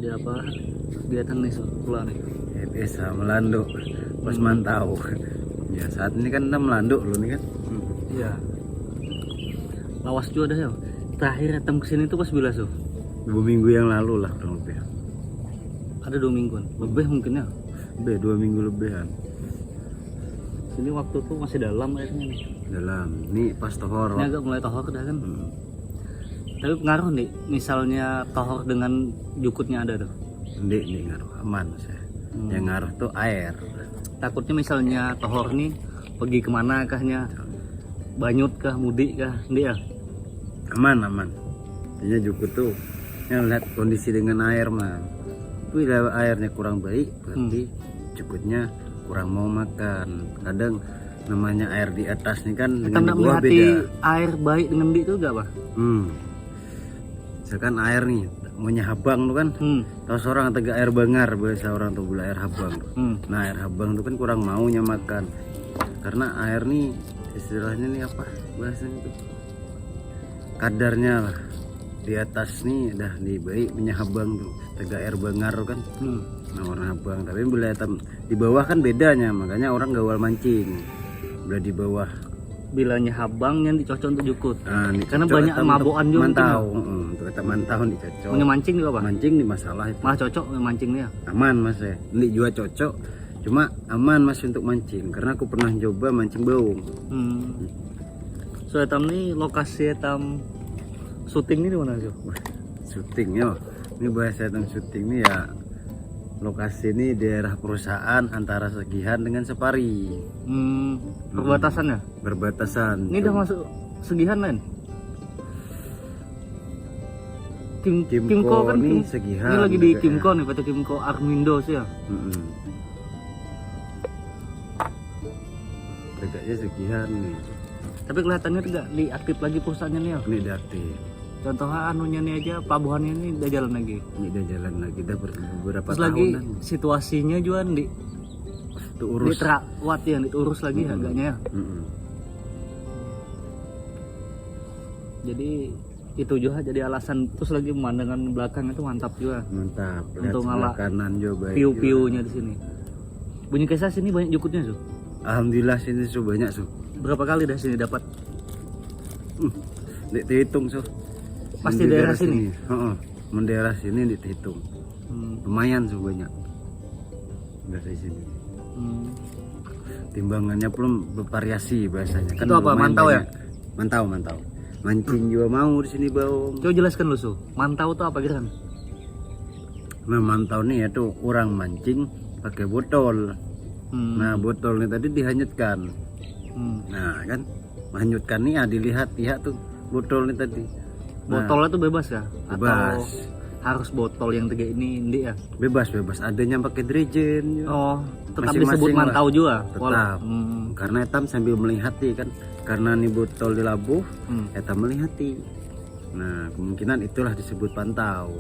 Jadi apa kegiatan nih pulang nih? Ya, biasa melanduk pas mantau. Ya saat ini kan kita melanduk loh nih kan. Iya. Lawas juga dah ya. Terakhir datang kesini tuh pas bila so? 2 minggu yang lalu lah kurang lebih. Ada 2 mingguan, lebih mungkin ya. Udah 2 minggu lebihan. Sini waktu tuh masih dalam airnya nih. Dalam. Ini pas tohor. Ini agak mulai tohor dah kan. Tapi pengaruh nih, misalnya tohor dengan jukutnya ada tuh. Nih ngaruh aman saya. Yang ngaruh tuh air. Takutnya misalnya tohor nih pergi kemana kahnya? Banyut kah, mudik kah? Dia Aman. Artinya jukut tuh yang lihat kondisi dengan air mah. Bila airnya kurang baik berarti jukutnya kurang mau makan. Kadang namanya air di atas nih kan kita dengan di nggak bawah melihati beda. air baik dengan di itu gak apa? Misalkan air nih maunya habang tuh kan. Tahu seorang tegak air bangar bahasa orang tuh gula air habang. Nah air habang tuh kan kurang maunya makan. Karena air nih istilahnya nih apa bahasanya tuh kadarnya lah di atas nih dah di baik punya habang tuh tegak air bangar tuh kan. Nah warna habang tapi bila di bawah kan bedanya makanya orang gawal mancing bila di bawah Bilanya habang yang dicocok untuk jukut. nah, Karena banyak mabokan juga mantau untuk kita mantau dicocok punya mancing juga apa? mancing di masalah itu Malah cocok mancing nih ya. aman mas ya ini juga cocok cuma aman mas untuk mancing karena aku pernah coba mancing baung. So etam nih lokasi etam syuting nih di mana sih? Syuting ya ini bahasa tentang syuting nih ya lokasi ini daerah perusahaan antara Segihan dengan Separi. Perbatasan ya? Berbatasan. Ini udah masuk Segihan kan? Kimco kan nih Segihan. Ini lagi di juga, Kimco nih, PT Kimco Armindo sih ya. Dekatnya Segihan nih. Tapi kelihatannya tidak diaktif lagi perusahaannya nih ya. Ini udah aktif. Contohnya anunya nih aja, pelabuhannya ini udah jalan lagi. Ini udah jalan lagi, udah beberapa Terus lagi tahunan. situasinya juga Diurus. diterawat ya, diurus lagi harganya ya. Jadi itu juga jadi alasan. Terus lagi pemandangan belakang itu mantap juga. Mantap. Lihat Untuk sebelah ngalak kanan juga baik. Piu-piunya di sini. Bunyi Kesa sini banyak jukutnya tuh. Alhamdulillah sini su banyak su. Berapa kali dah sini dapat? Dihitung su. Pasti daerah sini. Mendaerah sini dihitung. Lumayan su banyak. Dari sini. Timbangannya belum bervariasi bahasanya. Itu apa? Mantau ya? Mantau. Mancing juga mau di sini bau. Coba jelaskan lu su. Mantau tuh apa gitu kan? Nah mantau nih ya tuh orang mancing pakai botol. Nah botol ini tadi dihanyutkan. Nah kan menghanyutkan nih ya dilihat tuh botol ini tadi. Botolnya tuh bebas ya? Bebas. Atau harus botol yang tiga ini ya? Bebas. Adanya pakai deterjen. Oh, tetap Masing-masing disebut lah. mantau juga? Tetap. Karena etam sambil melihati kan. Karena nih botol dilabuh, etam melihati. Nah kemungkinan itulah disebut pantau.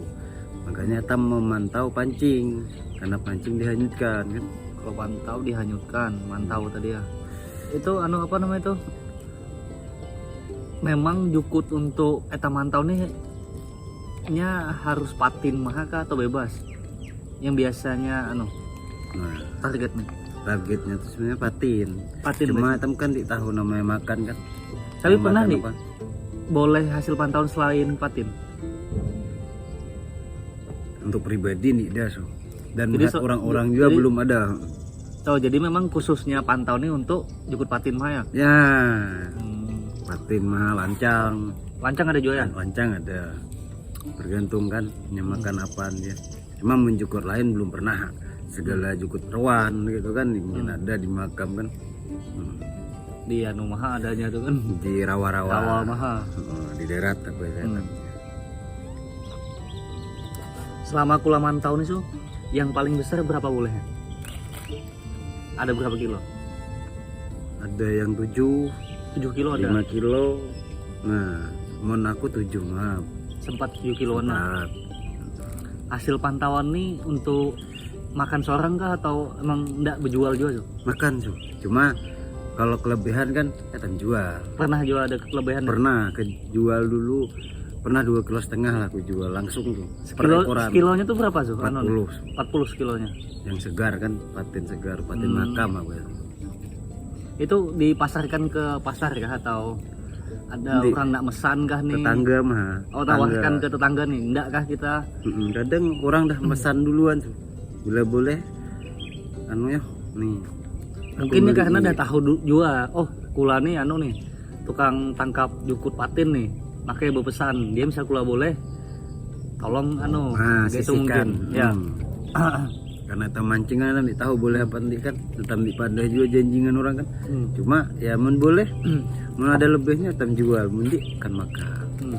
Makanya etam memantau pancing. Karena pancing dihanyutkan kan. Kalau pantau dihanyutkan, mantau tadi ya. Itu apa namanya itu? Memang jukut untuk etam mantau nih nya harus patin mah kah atau bebas? Yang biasanya Nah, target nih. targetnya itu sebenarnya patin. biasanya. Cuma etam kan di tahu namanya makan kan. Tapi Yang pernah makan nih apa? boleh hasil pantauan selain patin? Untuk pribadi nih dah so. Dan Jadi buat orang-orang juga belum ada. Oh, jadi memang khususnya pantau nih untuk jukut patin mah ya? Ya, patin mah lancang. Lancang ada juga ya? Lancang ada. Tergantung kan nyamakan apaan dia. Cuma menjukur lain belum pernah. Segala jukut rawan gitu kan mungkin ada di makam kan. Di maha adanya tuh kan. Di rawa-rawa. Rawa maha. Di darat apa ya. Selama kula mantau nih su, yang paling besar berapa boleh? Ada berapa kilo? Ada yang 7 kilo ada. 5 kilo. Nah, mon aku 7 maaf. Sempat 7 kiloan. Nah, Hasil pantauan nih untuk makan seorang kah atau emang enggak berjual juga tuh? makan su. Cuma kalau kelebihan kan etam jual. Pernah juga ada kelebihan? Pernah kejual dulu pernah 2,5 kilo lah aku jual langsung tuh per Sekilo, ekoran. kilonya tuh berapa tuh? 40 40 kilonya. yang segar kan, patin segar, patin makam apa itu. Itu dipasarkan ke pasar kah atau ada Di- orang nak mesan kah nih? Tetangga mah. Oh, tawarkan ke tetangga nih. Enggak kah kita? Kadang orang dah pesan duluan tuh. Bila boleh anu ya nih. Mungkin nih karena udah tahu juga. Oh, kula nih anu nih. Tukang tangkap jukut patin nih. Makanya berpesan, dia misal kula boleh tolong anu gitu sisihkan. mungkin. Ya. Karena kita mancingan kan tahu boleh apa nanti kan, tetap di pada juga janjingan orang kan. Cuma ya mun boleh, mun ada lebihnya tam jual, mundi kan makan.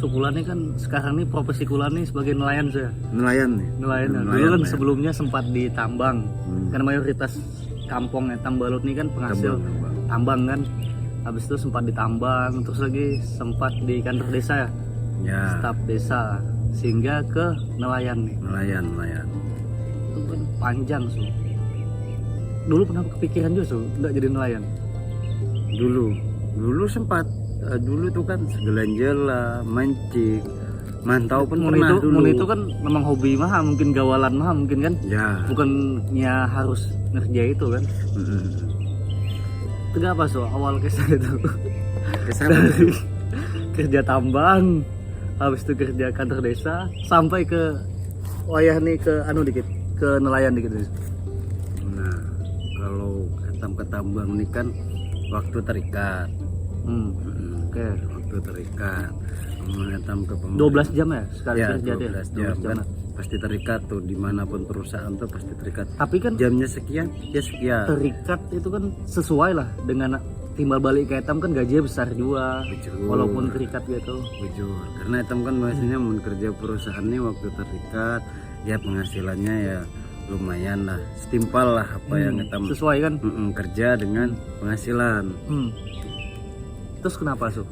So kula nih kan sekarang nih profesi kula nih sebagai nelayan saya. Nelayan nih. Nelayan. Dulu kan sebelumnya sempat di tambang. Karena mayoritas kampung Tambalut nih kan penghasil tambang kan. Habis itu sempat ditambang, terus lagi sempat di kantor desa ya. Ya. Staf desa sehingga ke nelayan nih. Nelayan. Itu kan panjang so. Dulu pernah kepikiran juga so, enggak jadi nelayan. Dulu sempat dulu tuh kan segelanjela, mancing, mantau pun Mun pernah dulu. itu kan memang hobi mah, mungkin gawalan mah mungkin kan. Ya. Bukannya harus ngerja itu kan. Itu apa so awal kisah itu? Dari kerja tambang, habis itu kerja kantor desa, sampai ke wayah nih ke anu dikit, ke nelayan dikit. Nah, kalau ke tambang nih kan waktu terikat. Oke. Waktu terikat. Kemudian ke 12 jam ya sekali ya, kerja dia. 12 jam kan. Pasti terikat tuh dimanapun perusahaan tuh pasti terikat. Tapi kan Jamnya sekian, ya sekian. terikat itu kan sesuai lah dengan timbal balik ke Etam kan gajinya besar juga. Bujur. Walaupun terikat gitu. Bujur. Karena Etam kan biasanya mau kerja perusahaannya waktu terikat, ya penghasilannya ya lumayan lah, setimpal lah apa yang Etam Sesuai kan? kerja dengan penghasilan. Terus kenapa so?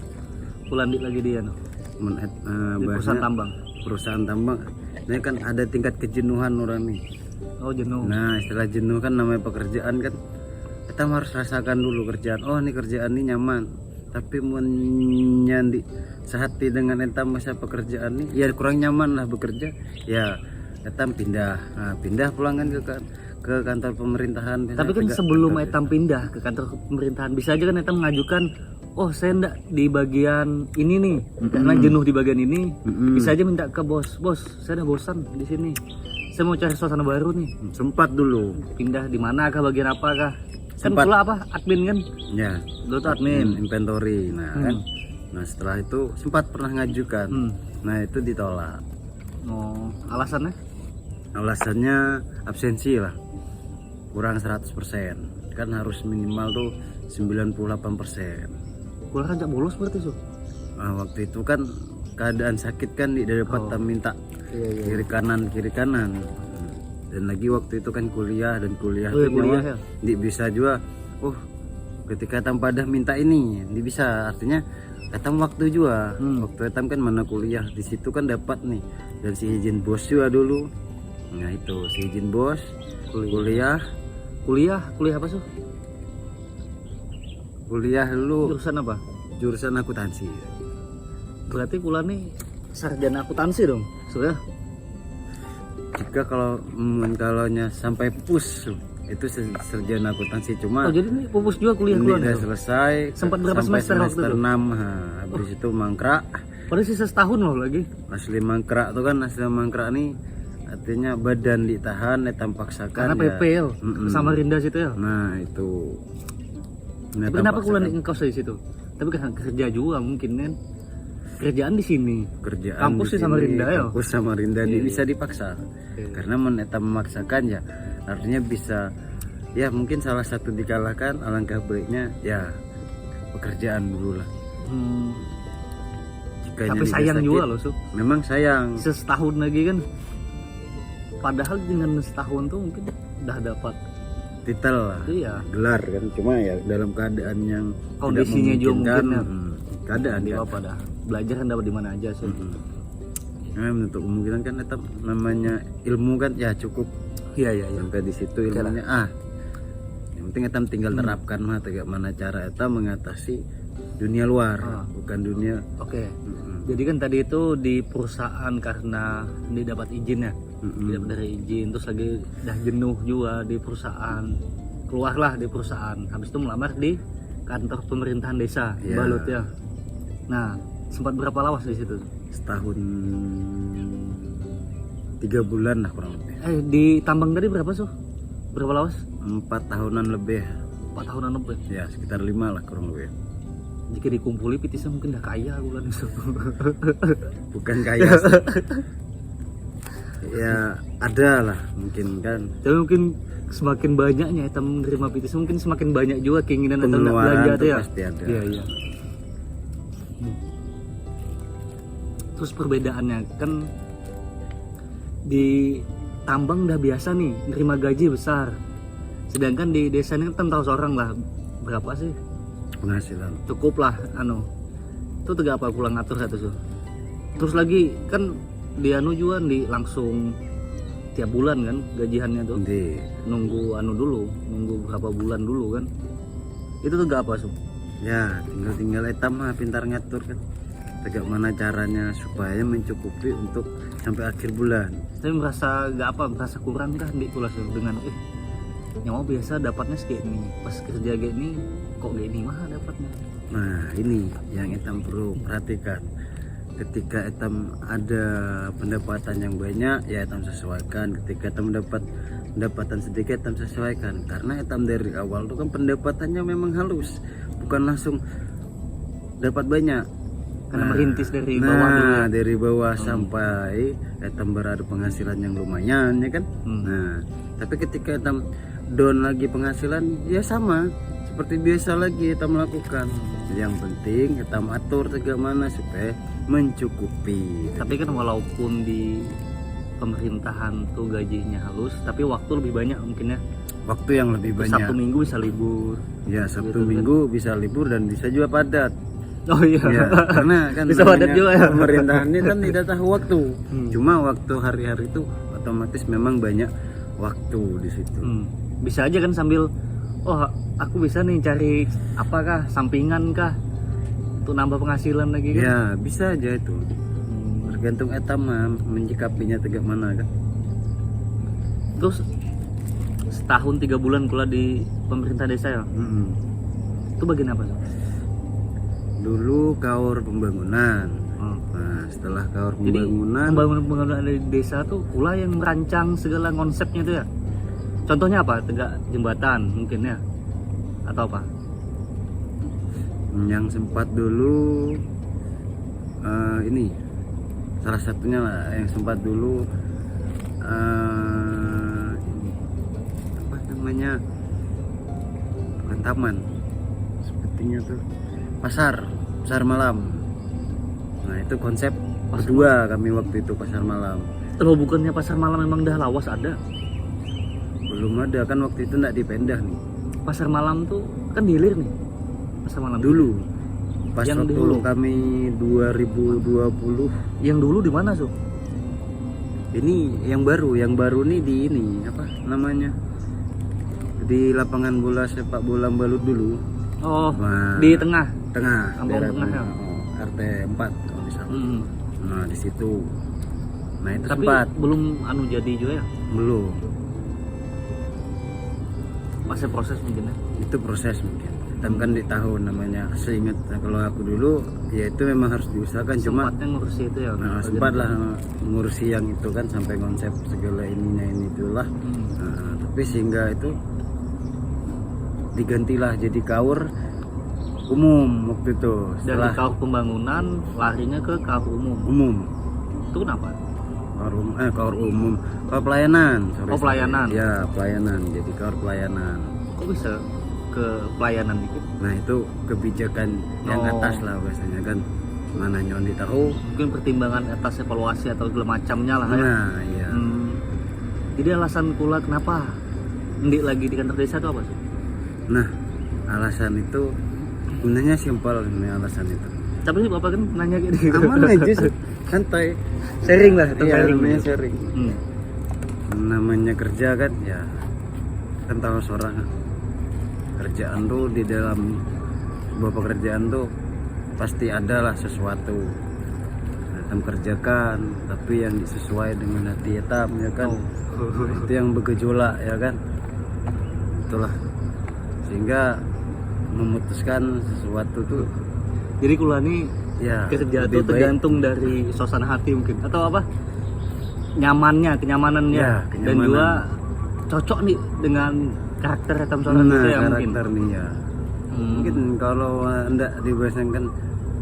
Kulandik lagi dia no? Di perusahaan tambang. Perusahaan tambang ini kan ada tingkat kejenuhan orang nih. Oh jenuh. Nah istilah jenuh kan namanya pekerjaan kan, kita harus rasakan dulu kerjaan. Oh ini kerjaan ini nyaman, tapi nyandi sehati dengan etam masa pekerjaan ini ya kurang nyaman lah bekerja, ya etam pindah pulang kan ke kantor pemerintahan. Tapi kan sebelum Etam pindah ke kantor pemerintahan, bisa aja kan Etam mengajukan, oh saya enggak di bagian ini nih, karena jenuh di bagian ini, bisa aja minta ke bos, saya udah bosan di sini, saya mau cari suasana baru nih. Sempat dulu. Pindah di mana kah, bagian apa kah? Kan Sempat. pula apa, admin kan? Ya. Dulu tuh admin. Inventory. Nah kan, nah setelah itu sempat pernah ngajukan, nah itu ditolak. Oh, alasannya? Alasannya absensi lah, kurang 100%, kan harus minimal tuh 98%. Kuliah kan bolos berarti so? Nah, waktu itu kan keadaan sakit kan tidak dapat minta kiri kanan, dan lagi waktu itu kan kuliah tuh kuliah ya? Di bisa juga, ketika Etam pada minta ini, di bisa artinya Etam waktu juga, waktu Etam kan mana kuliah di situ kan dapat nih, dan si izin bos juga dulu. Nah itu si izin bos, kuliah apa so? Kuliah dulu Jurusan apa? jurusan akuntansi. Berarti kuliah nih sarjana akuntansi dong, so ya? Jika kalaunya sampai pus itu sarjana akuntansi, cuma Oh jadi ini pupus juga kuliah ini kuliah udah nih? selesai Sempat berapa sampai semester waktu itu? 6. Habis itu mangkrak. Padahal sisa setahun loh lagi. Asli mangkrak tuh kan, asli mangkrak nih artinya badan ditahan, Etam paksakan Karena PP ya, sama Rinda situ ya. Nah itu. Tapi kenapa kuliah ngekos di situ? Tapi kan kerja juga mungkin kan. Kerjaan di sini. Kerjaan Kampusnya di sama sini, Rinda ya. Kampus sama Rinda ini bisa dipaksa. Karena Etam memaksakan ya, artinya bisa ya mungkin salah satu dikalahkan, alangkah baiknya ya pekerjaan dulu lah. Jikanya Tapi sayang sakit, juga loh so. memang sayang. Setahun lagi kan. Padahal dengan setahun tuh mungkin udah dapat Titel lah, iya, gelar kan, cuma ya dalam keadaan yang kondisinya juga mungkin ya. Keadaan Di kan. apa dah. Belajar kan dapat di mana aja sih. Nah, untuk kemungkinan kan tetap namanya ilmu kan ya cukup. Iya. Sampai di situ ilmunya yang penting Etam tinggal terapkan mah bagaimana cara Etam mengatasi dunia luar, bukan dunia. Oke. Jadi kan tadi itu di perusahaan karena dia dapat izin ya, tidak dari izin, terus lagi udah jenuh juga di perusahaan, keluarlah di perusahaan, habis itu melamar di kantor pemerintahan desa, Balut ya. Nah, sempat berapa lawas di situ? Setahun 3 bulan lah kurang lebih. Di tambang tadi berapa Su? Berapa lawas? 4 tahunan lebih. 4 tahunan lebih. Ya sekitar 5 lah kurang lebih. Jika dikumpuli pitisnya mungkin udah kaya bulan itu. Bukan kaya sih. Ya ada lah mungkin kan. Tapi mungkin semakin banyaknya etam menerima pitis, mungkin semakin banyak juga keinginan etam nak belanja Pengeluaran tuh ya. pasti ada. Iya. Terus perbedaannya kan di tambang udah biasa nih nerima gaji besar, sedangkan di desa ini kan tahu seorang lah berapa sih Penghasilan. cukup lah itu tegak apa pulang ngatur satu tuh. Terus lagi kan di juga di langsung tiap bulan kan gajiannya tuh, nunggu nunggu berapa bulan dulu kan, itu tegak apa Ya tinggal etam mah pintar ngatur kan, tegak mana caranya supaya mencukupi untuk sampai akhir bulan. Tapi merasa merasa kurang kah di pulas dengan yang mau biasa dapatnya segini, pas kerja gini kok gini mah dapatnya. Nah ini yang etam perlu perhatikan, ketika etam ada pendapatan yang banyak ya etam sesuaikan, ketika etam mendapat pendapatan sedikit etam sesuaikan, karena etam dari awal tuh kan pendapatannya memang halus, bukan langsung dapat banyak. Karena merintis dari bawah dulu ya? Dari bawah sampai etam berada penghasilan yang lumayan ya kan. Nah tapi ketika etam down lagi penghasilan ya sama seperti biasa lagi etam melakukan. Yang penting etam atur tegak mana supaya mencukupi. Tapi kan walaupun di pemerintahan tuh gajinya halus, tapi waktu lebih banyak mungkin ya. Waktu yang lebih banyak. Sabtu Minggu bisa libur. Ya Sabtu Minggu bisa libur dan bisa juga padat. Oh iya. Ya, karena kan bisa padat juga ya. Pemerintahan ini kan tidak tahu waktu. Cuma waktu hari-hari itu otomatis memang banyak waktu di situ. Bisa aja kan sambil aku bisa nih cari apakah sampingan kah untuk nambah penghasilan lagi kan? Ya bisa aja itu. Tergantung etam menyikapinya tegak mana kan. Terus setahun 3 bulan pula di pemerintah desa ya. Itu bagian apa sih? Dulu kaur pembangunan. Nah setelah kaur pembangunan, pembangunan di desa tuh pula yang merancang segala konsepnya tuh ya. Contohnya apa? Tegak jembatan mungkin ya, atau apa? Yang sempat dulu ini salah satunya lah yang sempat dulu ini apa namanya, bukan taman sepertinya tuh pasar malam. Nah itu konsep kedua kami waktu itu, pasar malam. Terus bukannya pasar malam memang dah lawas ada? Belum ada kan waktu itu nggak dipendah nih. Pasar malam tuh kan dihilir nih. Pasar malam Dulu pas yang waktu dulu kami 2020. Yang dulu di mana tuh? Ini yang baru nih di ini apa namanya, di lapangan bola sepak bola Balut dulu. Oh, nah, di tengah kampung tengah ya. RT 4 kalau misalnya. Nah di situ. Nah itu tapi sempat belum jadi juga ya? Belum. Masih proses mungkin ya? Itu proses mungkin. Kan di tahun namanya, seingat kalau aku dulu ya itu memang harus diusahakan. Sempatnya ngurusi itu ya? Nah, sempat lah ngurusi yang itu kan sampai konsep segala ininya ini itulah. Nah, tapi sehingga itu digantilah jadi kaur umum waktu itu. Dari kaur pembangunan larinya ke kaur umum. Itu kenapa? Kaur umum, kaur pelayanan. Pelayanan. Ya pelayanan, jadi kaur pelayanan. Kok bisa ke pelayanan dikit? Nah itu kebijakan yang atas lah biasanya kan, mana nyondi tahu. Mungkin pertimbangan atas evaluasi atau segala macamnya lah ya. Nah iya. Jadi alasan pula kenapa ndik lagi di kantor desa itu apa sih? Nah alasan itu sebenarnya simpel ini alasan itu. Tapi bapak kan nanya gitu. Aman aja santai. Sharing lah, sharing. Namanya kerja kan ya, kan tahu seorang kerjaan tuh, di dalam sebuah pekerjaan tuh pasti ada lah sesuatu etam kerjakan, tapi yang sesuai dengan hati etam ya kan. Itu yang bergejolak ya kan, itulah sehingga memutuskan sesuatu tuh. Jadi kula nih Ya, kerja lebih tuh tergantung dari suasana hati mungkin, atau apa, kenyamanannya, Ya, dan kenyamanan. juga cocok nih dengan karakter etam seorang gitu ya mungkin. karakter nih ya. Mungkin kalau enggak dibayangkan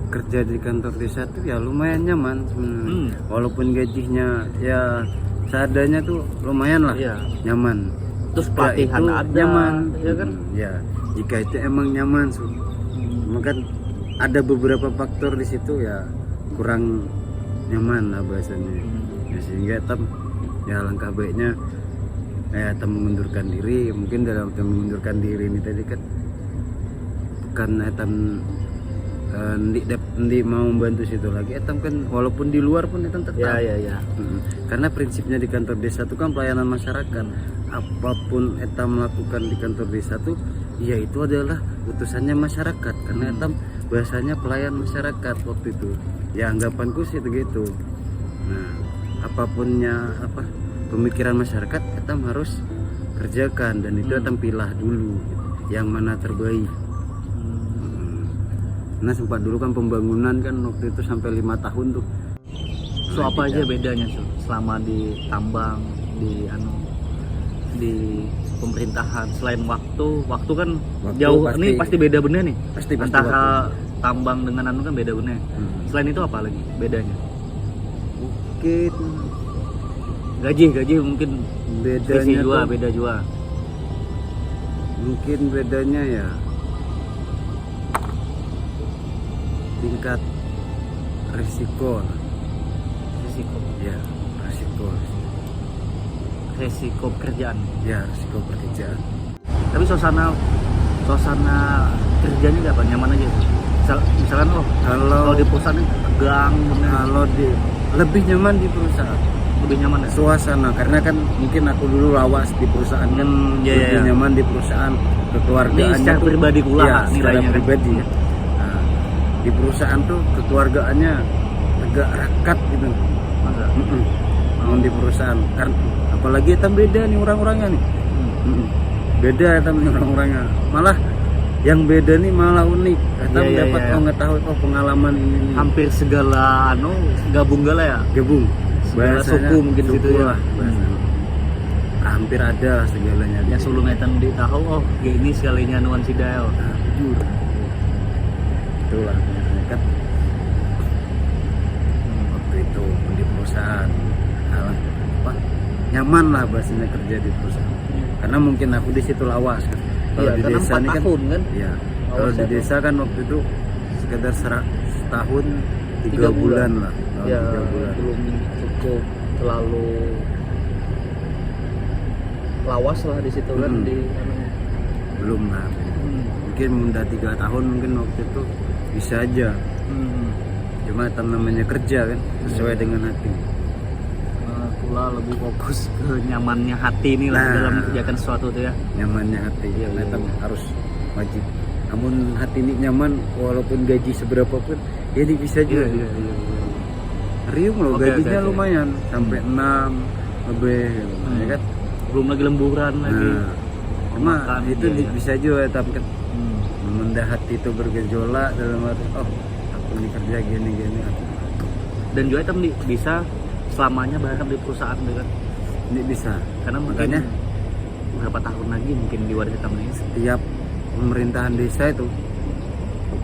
kerja di kantor desa tuh ya lumayan nyaman sebenarnya. Walaupun gajinya ya seadanya tuh lumayan lah, Iya. nyaman. Terus Jika pelatihan itu ada, nyaman, ya kan? Ya, jika itu emang nyaman, maka ada beberapa faktor di situ ya kurang nyaman lah bahasanya. Ya, sehingga etam ya langkah baiknya etam mengundurkan diri. Mungkin dalam etam mengundurkan diri ini tadi kan bukan etam ndi mau membantu situ lagi, etam kan walaupun di luar pun etam tetap. Ya. Karena prinsipnya di kantor desa itu kan pelayanan masyarakat. Apapun etam melakukan di kantor desa tuh ya itu adalah utusannya masyarakat, karena etam bahasanya pelayan masyarakat waktu itu. Ya anggapanku sih begitu. Nah, apapunnya apa pemikiran masyarakat etam harus kerjakan, dan itu etam pilah dulu yang mana terbaik. Nah sempat dulu kan pembangunan kan waktu itu sampai 5 tahun tuh. So apa aja bedanya selama di tambang, di pemerintahan, selain waktu kan jauh pasti, ini pasti beda bener nih, pasti antara tambang dengan kan beda bener. Selain itu apa lagi bedanya? Mungkin Gaji mungkin bedanya juga tuh, beda juga. mungkin bedanya ya tingkat risiko lah. Risiko Ya resiko pekerjaan. ya risiko pekerjaan. Tapi suasana kerjanya apa, nyaman aja. Misalkan kalau di perusahaan ini tegang bener. Kalau di lebih nyaman di perusahaan, Lebih nyaman ya. suasana, karena kan mungkin aku dulu lawas di perusahaan kan, lebih iya. nyaman di perusahaan, kekeluargaan Ini secara tuh- pribadi pula ya, secara nilainya kan. pribadi. Nah, di perusahaan tuh kekeluargaannya agak rakat gitu. Masa? Namun di perusahaan kan apalagi etam beda nih orang-orangnya nih. Beda etam nih orang-orangnya. Malah yang beda nih malah unik. Etam Iya, dapat iya. mengetahui pengalaman ini. Hampir segala gabung gala ya. Gabung. Segala suku mungkin suku situ ya. lah, bahasanya. Hampir ada lah segalanya. Ya sebelum etan ditahu ini sekalinya nuan si Dael. Jujur. Itulah kan waktu itu di perusahaan apa nyaman lah bahasanya kerja di perusahaan, karena mungkin aku di situ lawas kan. Kalau Iya, di karena desa 4 ini kan tahun kan. ya kalau di Awasnya desa kan waktu itu sekedar setahun 3 3 bulan lah. Ya 3 bulan. belum cukup terlalu lawas lah di situ kan di Belum lah. Mungkin udah 3 tahun mungkin waktu itu bisa aja. Cuma namanya kerja kan sesuai dengan hati. Pula lebih fokus ke nyamannya hati ini lah Nah. dalam mengerjakan sesuatu tuh ya. Nyamannya hati, Iya, ternyata iya. harus wajib. Namun hati ini nyaman walaupun gaji seberapa pun ya ini bisa juga. Riung loh, Oke, gajinya oke. lumayan sampai 6 lebih ya kan. Belum lagi lemburan lagi. Nah, cuma Makan, itu iya. bisa juga tapi kan mendah hati itu bergejolak dalam arti aku ini kerja gini Dan juga itu bisa selamanya bareng di perusahaan tuh kan. ini bisa. Karena Makanya mungkin berapa tahun lagi mungkin di wadah hitam ini. setiap pemerintahan desa itu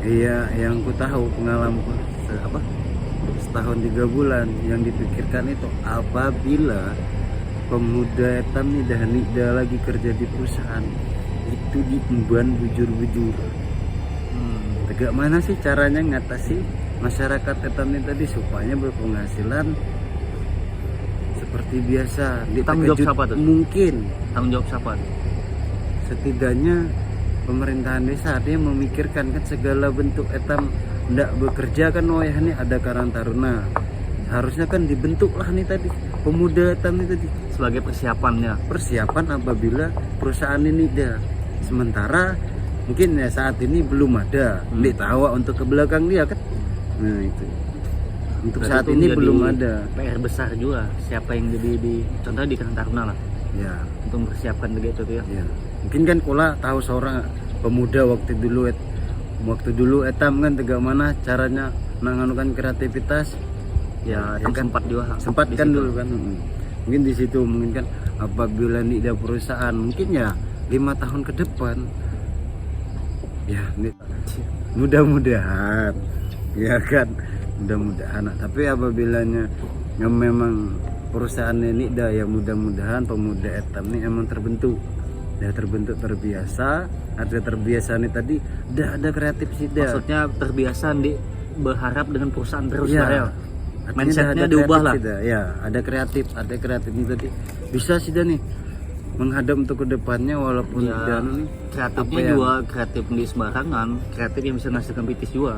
iya yang ku tahu pengalamanku setahun 3 bulan yang dipikirkan itu apabila pemuda etam nih dah lagi kerja di perusahaan itu diemban bujur-bujur. Tegak mana sih caranya ngatasi masyarakat etam ini tadi supaya berpenghasilan seperti biasa. Tanggung jawab Terkejut siapa tuh? mungkin Tanggung jawab siapa? setidaknya pemerintahan desa artinya memikirkan kan segala bentuk etam ndak bekerja kan ini ada Karang Taruna, harusnya kan dibentuklah nih tadi pemuda etam ini tadi Sebagai persiapannya. persiapan apabila perusahaan ini dah. Sementara mungkin ya saat ini belum ada ndik tahu untuk ke belakang dia kan. Nah itu Untuk Berarti saat itu ini menjadi belum ada. PR besar juga siapa yang jadi di contohnya di Karang Taruna lah Ya, untuk mempersiapkan begitu tuh ya. ya. Mungkin kan kula tahu seorang pemuda waktu dulu etam kan tegak mana caranya menganukan kreativitas. Ya, Ya yang kan? sempat juga Sempat di kan situ. dulu kan. Mungkin di situ mungkin kan apabila tidak perusahaan mungkin ya 5 tahun ke depan ya mudah-mudahan ya kan mudah-mudahan. Tapi apabilanya yang memang perusahaan ini dah ya mudah-mudahan pemuda etam ini emang terbentuk terbiasa. Ada terbiasa nih tadi ada kreatif sih dah. Maksudnya terbiasa berharap dengan perusahaan terus Ya, lah ya. artinya Mindsetnya ada diubah kreatif lah. sih dah. Ya ada kreatif ini tadi bisa sih dah nih menghadap untuk kedepannya walaupun Ya, tidak nih kreatifnya apa ya? juga kreatif di sembarangan, kreatif yang bisa menghasilkan pitis juga.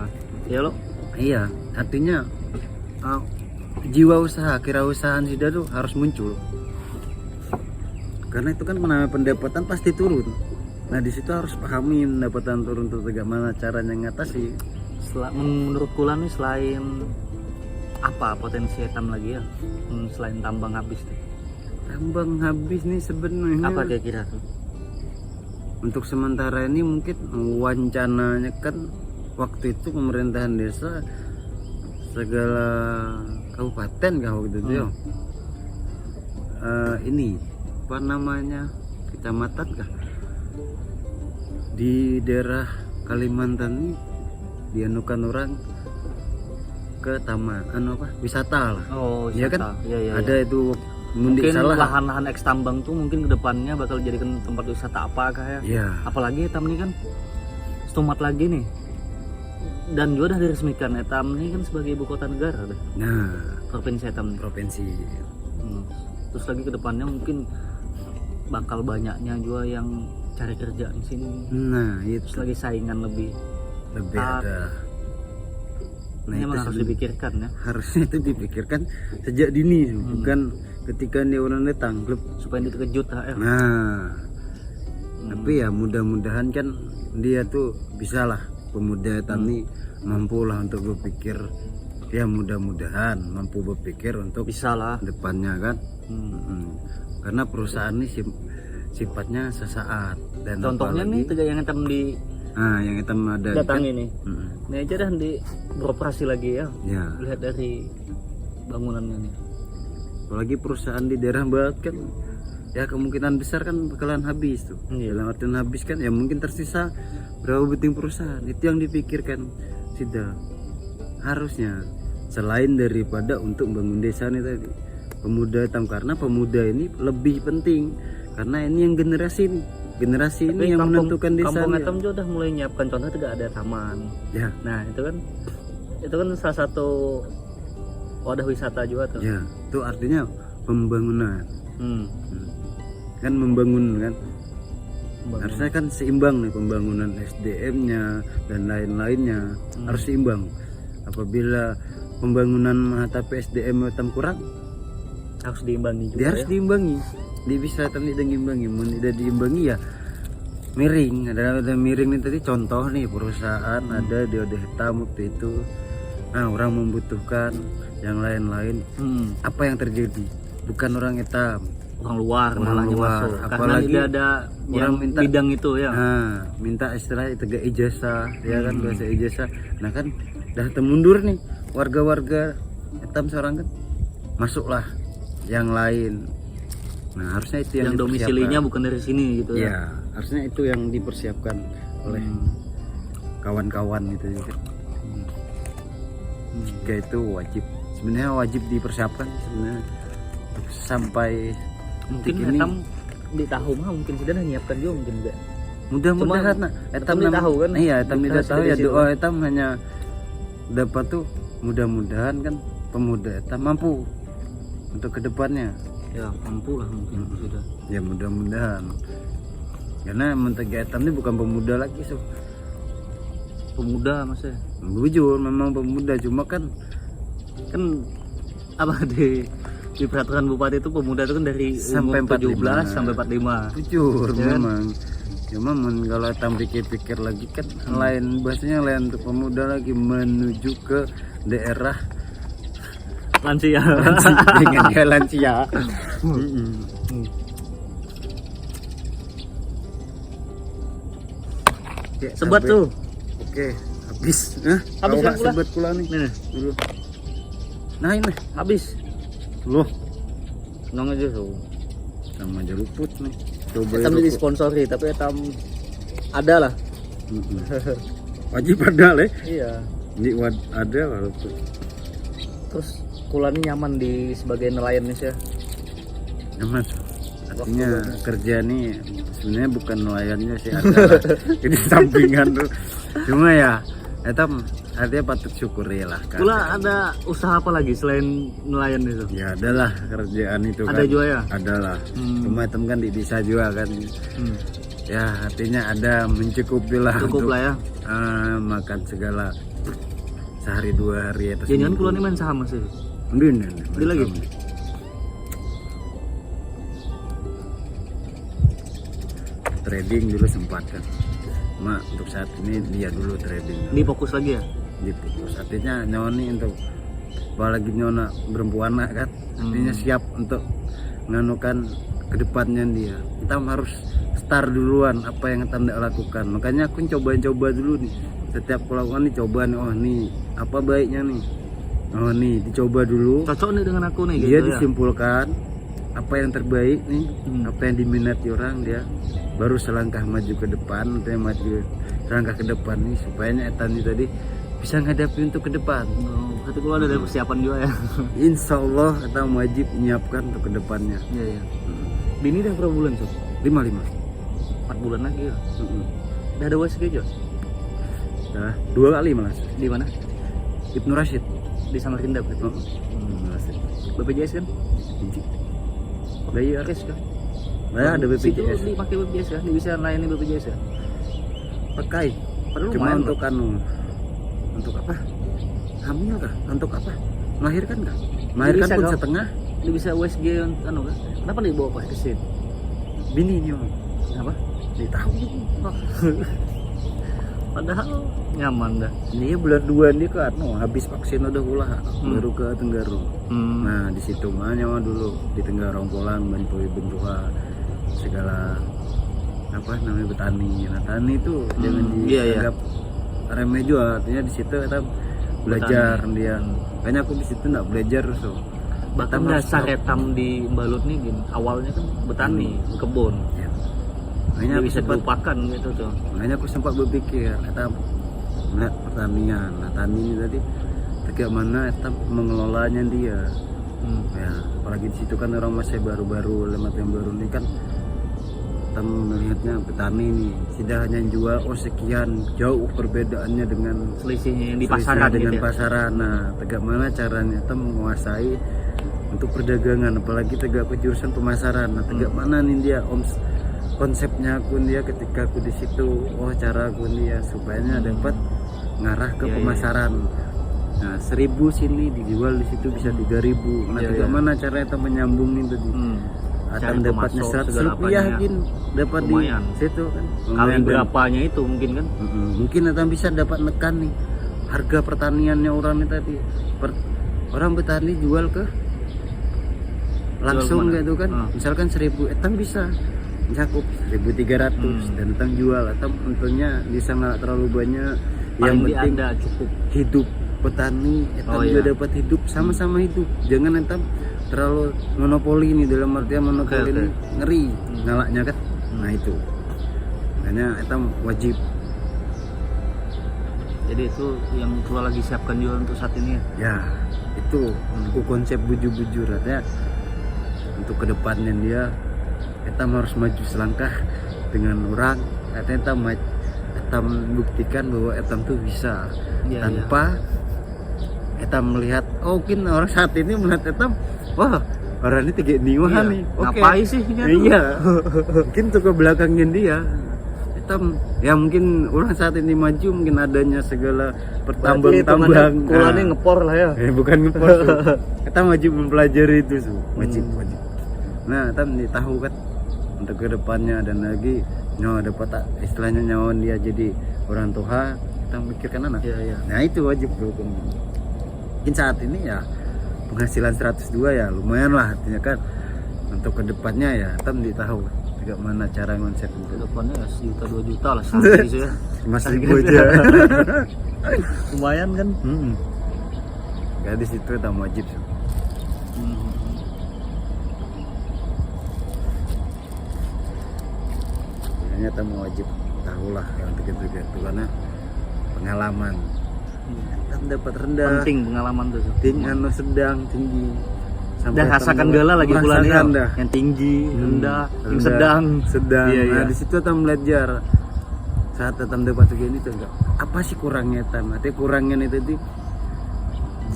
Ya lo, Iya, artinya jiwa usaha, kewirausahaan sih tuh harus muncul. Karena itu kan namanya pendapatan pasti turun. Nah di situ harus pahami pendapatan turun tuh bagaimana caranya ngatasi. menurut Kula nih selain apa potensi etam lagi ya? Selain tambang habis tuh. Tambang habis nih sebenarnya. Apa kira-kira tuh? Untuk sementara ini mungkin wancananya kan waktu itu pemerintahan desa segala kabupaten kah waktu itu ya. Ini apa namanya kecamatan kah di daerah Kalimantan ini dianukan orang ke taman wisata lah. Oh, Iya wisata. kan Iya, ada itu mudik mungkin salah. lahan-lahan eks tambang tuh mungkin kedepannya bakal dijadikan tempat wisata apakah ya? Iya. Apalagi etam ini kan stomat lagi nih. Dan juga udah diresmikan etam ini kan sebagai ibu kota negara deh. Nah, Provinsi etam nih. provinsi. Terus lagi kedepannya mungkin bakal banyaknya juga yang cari kerja di sini. Nah, itu Terus lagi saingan lebih. lebih Ah. ada. Nah, Ini itu emang harus dipikirkan ya, harusnya itu dipikirkan sejak dini, bukan ketika dia orang datang klub. supaya dikejut HR. Nah, tapi ya mudah-mudahan kan dia tuh bisa lah pemuda tani mampu lah untuk berpikir, ya mudah-mudahan mampu berpikir untuk Bisa lah. depannya kan. Karena perusahaan ini sifatnya sesaat dan Contohnya nih apalagi- tiga yang etam di yang kita ada datang kan, ini. Ini aja dah di beroperasi lagi ya. ya Lihat dari bangunannya nih. apalagi perusahaan di daerah barat kan ya kemungkinan besar kan bakalan habis tuh. Iya. Dalam artian habis kan ya mungkin tersisa berapa beting perusahaan, itu yang dipikirkan sudah harusnya selain daripada untuk bangun desa nih tadi pemuda etam, karena pemuda ini lebih penting karena ini yang generasi Tapi ini yang menentukan desa. Kampung etam juga udah mulai nyiapkan contoh tidak ada taman. Ya, Nah itu kan salah satu wadah wisata juga tuh. ya, itu artinya pembangunan. Hmm. Kan membangun kan Bangun. harusnya kan seimbang nih pembangunan SDM-nya dan lain-lainnya harus seimbang. Apabila pembangunan menghadapi SDM etam kurang, Harus diimbangi juga. dia harus ya. diimbangi. Dia bisa tidak diimbangi, tidak diimbangi ya miring. Ada miring nih tadi contoh nih perusahaan ada di hitam waktu itu. Nah orang membutuhkan yang lain-lain. Apa yang terjadi? Bukan orang hitam, Orang luar malah yang luar. masuk. Karena Apalagi tidak ada orang yang minta- bidang itu ya. nah minta istilah tegak ijazah ya kan, bahasa ijazah. Nah kan dah temundur nih warga-warga hitam seorang kan, masuklah yang lain. Nah harusnya itu yang domisilinya bukan dari sini gitu ya. ya harusnya itu yang dipersiapkan oleh kawan-kawan gitu ya kan. Jika itu sebenarnya wajib dipersiapkan sebenarnya sampai Mungkin detik ini. etam di tahu mah mungkin sudah nyiapkan juga mungkin juga. Mudah-mudahan Cuma, nah, etam tidak tahu kan? Iya, etam Kita tidak sudah tahu di ya situ. doa etam hanya dapat tuh mudah-mudahan kan pemuda etam mampu untuk kedepannya. Ya mampu lah mungkin sudah. Ya mudah-mudahan. Karena mentega etam ini bukan pemuda lagi so. Pemuda maksudnya. Jujur memang pemuda cuma kan Apa di peraturan bupati itu pemuda itu kan dari Sampai umur 17 45. sampai 45. jujur Ya kan? memang. Cuma kalau etam pikir-pikir lagi kan lain bahasanya lain untuk pemuda lagi menuju ke daerah lansia. Dengan dia lansia. Oke, Sebat sampai- tuh. Oke, habis. Hah? Habis Kau kan nggak pula? sebat pula nih. Nih, Dulu. Nah ini, habis. loh, Nong aja tuh. sama jeruput nih. Coba Etam jeruput. disponsori tapi etam ada lah. Wajib ada leh. Iya. Ini ada walaupun. Terus kulani nyaman di sebagai nelayan nih ya. Nyaman. Artinya kerja nih sebenarnya bukan nelayannya sih ada lah. Ini sampingan tuh. Cuma ya, etam artinya patut syukuri lah. Pula ada usaha apa lagi selain nelayan itu? Ya adalah kerjaan itu Ada kan. juga ya? Adalah. Cuma etam kan di desa juga kan. Ya artinya ada mencukupi lah. Cukup untuk, lah ya. makan segala sehari 2 hari atau Jangan kulani main saham masih. Beli lagi? Trading dulu sempat kan. Cuma untuk saat ini dia dulu trading. Ini fokus lagi ya? Gitu. Terus artinya nyawa nih untuk apalagi nyawa perempuan kan. Artinya siap untuk nganukan kedepannya dia. Kita harus start duluan apa yang kita tidak lakukan. Makanya aku coba dulu nih. Setiap aku lakukan nih coba nih, oh nih apa baiknya nih. Oh nih dicoba dulu. Cocok nih dengan aku nih Dia gitu ya. disimpulkan apa yang terbaik nih, apa yang diminati orang dia baru selangkah maju ke depan, atau yang maju selangkah ke depan nih supaya etani tadi bisa menghadapi untuk ke depan. Oh, berarti kalau ada persiapan juga ya. Insya Allah kita wajib menyiapkan untuk ke depannya. Iya iya. Bini udah berapa bulan tuh? 5. 4 bulan lagi ya. Udah ada WSG aja. Nah, 2 kali malah. Di mana? Ibnu Rashid. Di Samarinda berarti. Ibnu Rashid. BPJS kan? Bayar. Kes kan? Nah, ada Situ BPJS. dipakai BPJS ya? Dia bisa layani BPJS ya? Pakai. Padahal Cuma lumayan untuk untuk apa? Hamil kah? Untuk apa? Melahirkan kah? Melahirkan bisa pun kau. setengah. Dia bisa USG anu kan? Kenapa dibawa pas ke sini? Bininya. Apa? Dia tahu. Padahal nyaman dah. Ini bulan 2 dia kan habis vaksin udah ulah baru ke Tenggarong. Nah di situ mah nyawa dulu di Tenggarong Polang bantu bentuha segala apa namanya petani. Nah tani itu jangan dianggap remeh juga, artinya di situ kita belajar dia. Makanya aku di situ nggak belajar so. Bahkan dasar etam di Balut nih gini, awalnya kan betani, kebun. Ya. Makanya Dia aku bisa sempat dilupakan gitu tuh. Makanya aku sempat berpikir kita melihat pertanian. Nah tani ini tadi bagaimana kita mengelolanya dia. Ya apalagi di situ kan orang masih baru-baru, lemat yang baru ini kan kita melihatnya petani nih tidak hanya jual sekian, jauh perbedaannya dengan Selisihnya yang di selisih pasaran dengan gitu ya. pasaran. Nah bagaimana caranya kita menguasai untuk perdagangan, apalagi tegak ke jurusan pemasaran. Nah tegak mana nih dia konsepnya aku dia ketika aku di situ, cara aku dia supaya dapat ngarah ke pemasaran. Nah 1.000 sini dijual di situ bisa 3.000. Nah bagaimana caranya kita menyambung nih tadi? Akan dapatnya 100 rupiah mungkin dapat lumayan. di situ kan. Kali berapanya itu mungkin kan? Mungkin kita bisa dapat nekan nih harga pertaniannya orang ini tadi. Orang petani jual ke langsung gitu kan. Misalkan 1.000 etam bisa cakup 1.300 dan tentang jual atau untungnya bisa nggak terlalu banyak. Yang penting ada cukup hidup petani etam juga dapat hidup sama-sama hidup. Jangan etam terlalu monopoli nih, dalam artian monopoli ini ngeri ngalaknya kan. Nah itu makanya etam wajib. Jadi itu yang keluar lagi siapkan juga untuk saat ini ya. Ya itu aku konsep bujur-bujur artinya untuk kedepannya dia kita harus maju selangkah dengan orang. Artinya kita membuktikan bahwa etam tuh bisa tanpa etam melihat mungkin orang saat ini melihat etam wah orang ini tiga niwahan nih. Ngapain sih? Iya. Mungkin tuh ke belakangnya dia etam ya mungkin orang saat ini maju mungkin adanya segala pertambang-tambang. Kulanya ngepor lah ya. Bukan ngepor. Kita wajib mempelajari itu wajib. Nah, kita tahu kan untuk kedepannya dan lagi nyawa dapat istilahnya nyawa dia jadi orang tua, kita memikirkan anak. Iya. Nah itu wajib dukung. Mungkin saat ini ya penghasilan 102 ya lumayan lah artinya kan. Untuk kedepannya ya Etam tahu bagaimana cara konsep itu. Depannya ya 1-2 juta lah santai gitu ya. Mas ribu aja. Lumayan kan. Ya di situ Etam wajib sih. Kayaknya Etam wajib tahulah yang begitu karena pengalaman. Etam dapat rendah. Penting pengalaman tuh. Tinggi, sedang, tinggi. Dah rasakan gala lagi bulan ya. Yang tinggi, rendah, yang sedang. Iya, Nah di situ Etam belajar. Saat Etam dapat begini tuh enggak. Apa sih kurangnya Etam? Artinya kurangnya itu di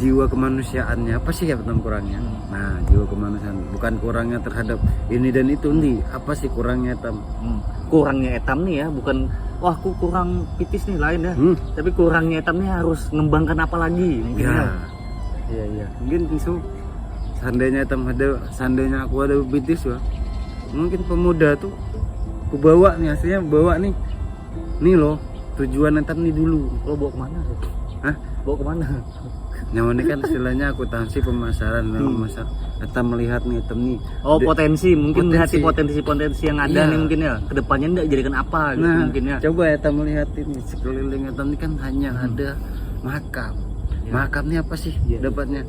jiwa kemanusiaannya. Apa sih ya Etam kurangnya? Nah jiwa kemanusiaan. Bukan kurangnya terhadap ini dan itu nih. Apa sih kurangnya Etam? Kurangnya Etam nih ya, bukan wah aku kurang pitis nih lain ya. Tapi kurangnya Etam nih harus ngembangkan apa lagi mungkin ya. Iya. Mungkin itu seandainya aku ada pitis ya. Mungkin pemuda tuh aku bawa nih aslinya bawa nih. Nih loh, tujuan Etam nih dulu. Lo bawa kemana tuh? Hah? Bawa kemana? Nyawa ini kan istilahnya akuntansi pemasaran Etam melihat nih Etam nih. Oh potensi, mungkin lihat potensi yang ada nih mungkin ya. Kedepannya ndak jadikan apa gitu mungkin ya. Coba Etam melihat ini sekeliling Etam ini kan hanya ada makam. Makam ini apa sih dapatnya?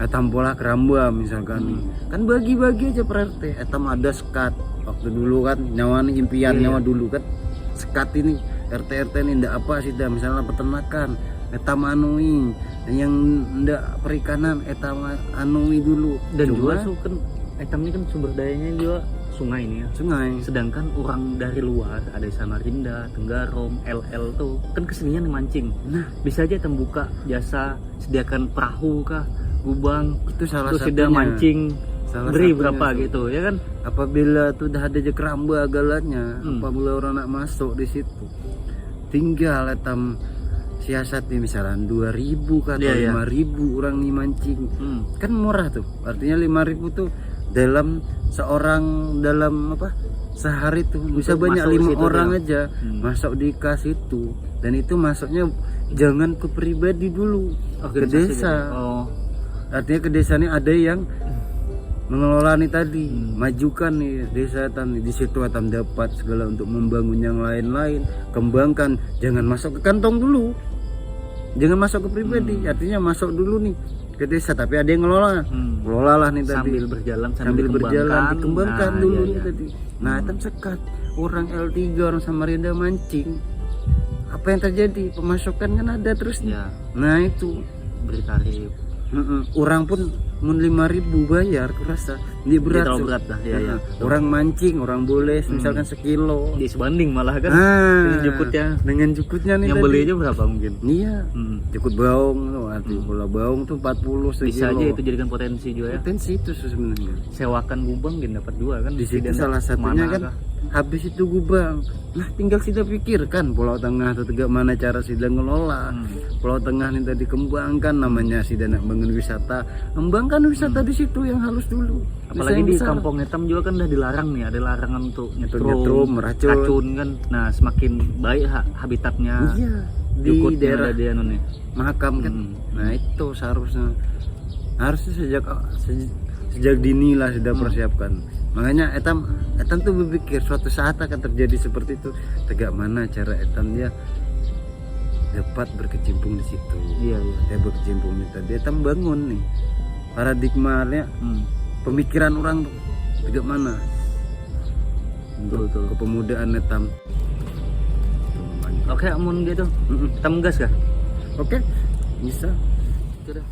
Etam pola keramba misalkan kan bagi-bagi aja per RT. Etam ada sekat waktu dulu kan nyawa nih impian nyawa dulu kan sekat ini RT ini ndak apa sih dah misalnya peternakan Etam anui yang ndak perikanan Etam anui dulu dan juga kan Etam ini kan sumber dayanya juga sungai ini ya. Sungai. Sedangkan orang dari luar ada Samarinda, Tenggarong, LL tuh kan kesenian mancing. Nah bisa aja Etam buka jasa sediakan perahu kah, gubang itu salah satunya mancing beri berapa gitu ya kan. Apabila tuh udah ada keramba galatnya apabila orang nak masuk di situ tinggal Etam siasat nih misalnya 2.000 kan atau 5.000 orang nih mancing kan murah tuh artinya 5.000 tuh dalam sehari tuh bisa banyak 5 orang aja masuk di kas itu dan itu masuknya jangan ke pribadi dulu ke desa. Artinya ke desa ini ada yang mengelola nih tadi majukan nih desa Etam di situ Etam dapat segala untuk membangun yang lain-lain kembangkan jangan masuk ke kantong dulu jangan masuk ke pribadi artinya masuk dulu nih ke desa tapi ada yang ngelola kelolalah nih tadi sambil berjalan dikembangkan dulu nih tadi. Nah Etam sekat orang L3 orang Samarinda mancing apa yang terjadi pemasukan kan ada terus nah itu beri tarif orang pun mun 5.000 bayar kurasa ini berat dah ya. Orang mancing orang boleh misalkan sekilo di sebanding malah kan dengan jukutnya nih yang tadi. Beli aja berapa mungkin jukut baung arti bola baung tuh 40 sekilo bisa aja itu jadikan potensi juga ya potensi itu sebenarnya sewakan gubang dan dapat juga kan di situ salah satunya kan habis itu gubang nah tinggal kita pikirkan Pulau Tengah atau tegak mana cara sida ngelola Pulau Tengah nih tadi kembangkan namanya sida nak bangun wisata kembangkan wisata di situ yang halus dulu apalagi di Kampung Etam juga kan udah dilarang nih ada larangan untuk nyetrum racun kan nah semakin baik habitatnya di daerah dia nih makam kan nah itu seharusnya sejak dini lah sudah persiapkan. Makanya Etam tuh berpikir suatu saat akan terjadi seperti itu. Tegak mana cara Etam dia dapat berkecimpung di situ. Dia berkecimpung di tadi. Etam bangun nih paradigmanya, pemikiran orang tuh tegak mana. Betul. Kepemudaan Etam. Oke, amun gitu. Etam gas kah? Oke, bisa. Sudah.